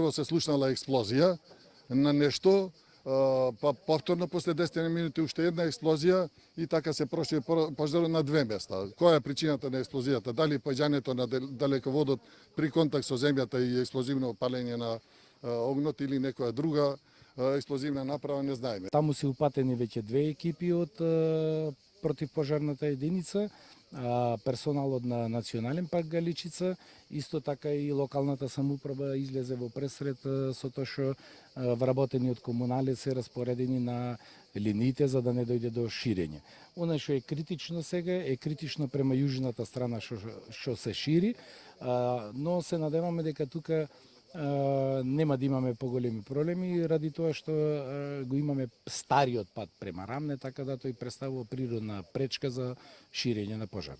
Прво се слушнала експлозија на нешто, па повторно после 10 минути уште една експлозија и така се проши пожарот на две места. Која е причината на експлозијата? Дали паѓањето на далеководот при контакт со земјата и експлозивно палење на огнот или некоја друга експлозивна направа, не знаеме. Таму се упатени веќе две екипи од противпожарната единица, персоналот на Национален парк Галичица, исто така и локалната самоуправа излезе во пресред со тоа што вработени од комуналец се распоредени на линиите за да не дојде до ширење. Она што е критично сега е критично према јужната страна што се шири, но се надеваме дека тука нема да имаме поголеми проблеми ради тоа што го имаме стариот пат према Рамне, така да тој представува природна пречка за ширење на пожар.